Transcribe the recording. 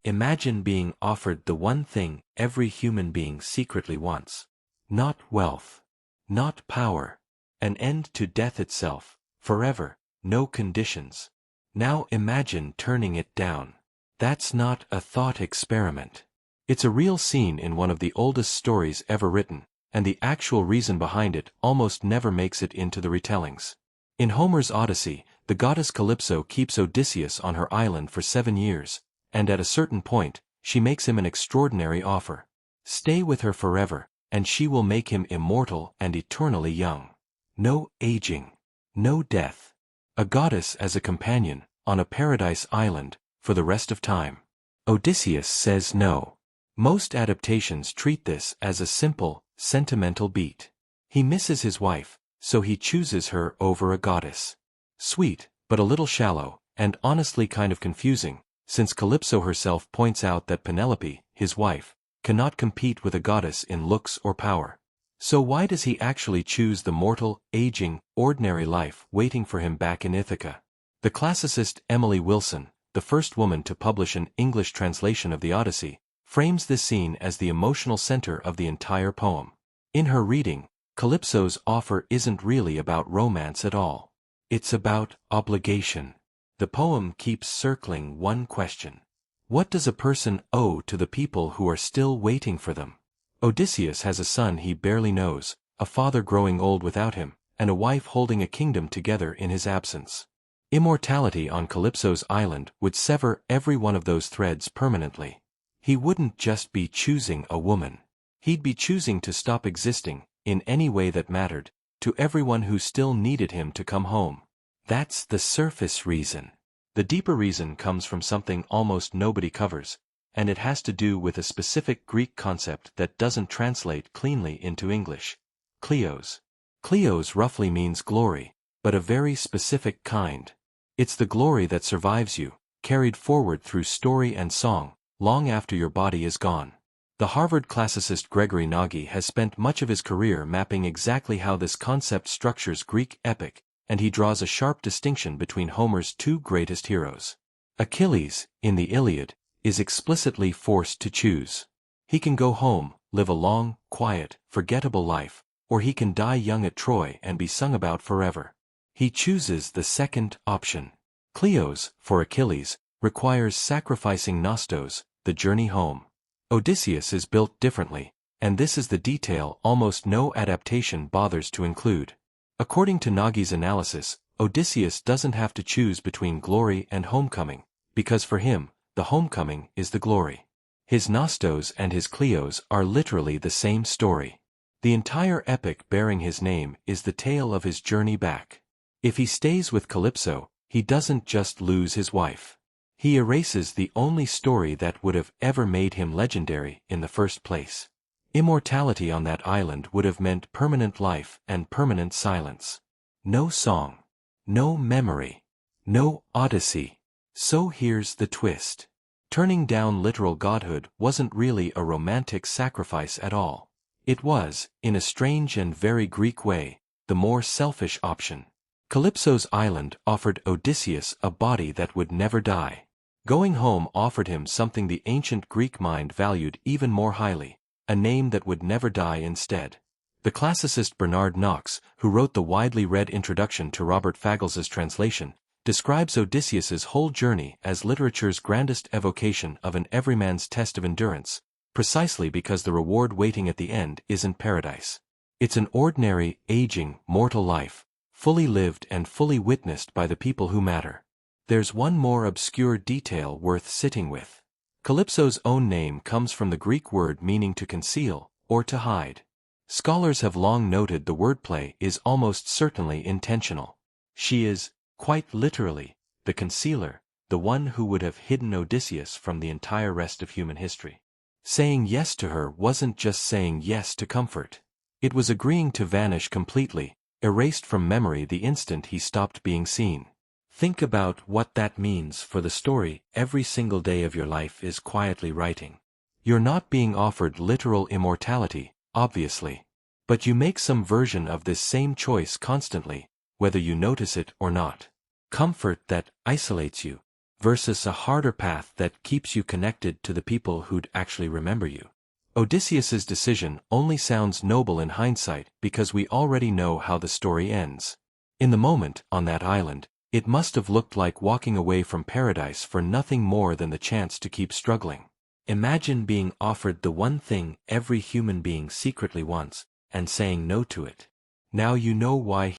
imagine being offered the one thing every human being secretly wants. Not wealth. Not power. An end to death itself, forever, no conditions. Now imagine turning it down. That's not a thought experiment. It's a real scene in one of the oldest stories ever written, and the actual reason behind it almost never makes it into the retellings. In Homer's Odyssey, the goddess Calypso keeps Odysseus on her island for 7 years, and at a certain point, she makes him an extraordinary offer. Stay with her forever, and she will make him immortal and eternally young. No aging. No death. A goddess as a companion, on a paradise island, for the rest of time. Odysseus says no. Most adaptations treat this as a simple, sentimental beat. He misses his wife, so he chooses her over a goddess. Sweet, but a little shallow, and honestly kind of confusing, since Calypso herself points out that Penelope, his wife, cannot compete with a goddess in looks or power. So why does he actually choose the mortal, aging, ordinary life waiting for him back in Ithaca? The classicist Emily Wilson, the first woman to publish an English translation of the Odyssey, frames this scene as the emotional center of the entire poem. In her reading, Calypso's offer isn't really about romance at all. It's about obligation. The poem keeps circling one question. What does a person owe to the people who are still waiting for them? Odysseus has a son he barely knows, a father growing old without him, and a wife holding a kingdom together in his absence. Immortality on Calypso's island would sever every one of those threads permanently. He wouldn't just be choosing a woman. He'd be choosing to stop existing, in any way that mattered, to everyone who still needed him to come home. That's the surface reason. The deeper reason comes from something almost nobody covers, and it has to do with a specific Greek concept that doesn't translate cleanly into English. Kleos. Kleos roughly means glory, but a very specific kind. It's the glory that survives you, carried forward through story and song, long after your body is gone. The Harvard classicist Gregory Nagy has spent much of his career mapping exactly how this concept structures Greek epic, and he draws a sharp distinction between Homer's two greatest heroes. Achilles, in the Iliad, is explicitly forced to choose. He can go home, live a long, quiet, forgettable life, or he can die young at Troy and be sung about forever. He chooses the second option. Kleos, for Achilles, requires sacrificing nostos, the journey home. Odysseus is built differently, and this is the detail almost no adaptation bothers to include. According to Nagy's analysis, Odysseus doesn't have to choose between glory and homecoming, because for him, the homecoming is the glory. His nostos and his kleos are literally the same story. The entire epic bearing his name is the tale of his journey back. If he stays with Calypso, he doesn't just lose his wife. He erases the only story that would have ever made him legendary in the first place. Immortality on that island would have meant permanent life and permanent silence. No song. No memory. No Odyssey. So here's the twist. Turning down literal godhood wasn't really a romantic sacrifice at all. It was, in a strange and very Greek way, the more selfish option. Calypso's island offered Odysseus a body that would never die. Going home offered him something the ancient Greek mind valued even more highly, a name that would never die instead. The classicist Bernard Knox, who wrote the widely read introduction to Robert Fagels's translation, describes Odysseus's whole journey as literature's grandest evocation of an everyman's test of endurance, precisely because the reward waiting at the end isn't paradise. It's an ordinary, aging, mortal life, fully lived and fully witnessed by the people who matter. There's one more obscure detail worth sitting with. Calypso's own name comes from the Greek word meaning to conceal, or to hide. Scholars have long noted the wordplay is almost certainly intentional. She is, quite literally, the concealer, the one who would have hidden Odysseus from the entire rest of human history. Saying yes to her wasn't just saying yes to comfort. It was agreeing to vanish completely, erased from memory the instant he stopped being seen. Think about what that means for the story every single day of your life is quietly writing. You're not being offered literal immortality, obviously. But you make some version of this same choice constantly, whether you notice it or not. Comfort that isolates you. versus a harder path that keeps you connected to the people who'd actually remember you. Odysseus's decision only sounds noble in hindsight because we already know how the story ends. In the moment, on that island, it must have looked like walking away from paradise for nothing more than the chance to keep struggling. Imagine being offered the one thing every human being secretly wants, and saying no to it. Now you know why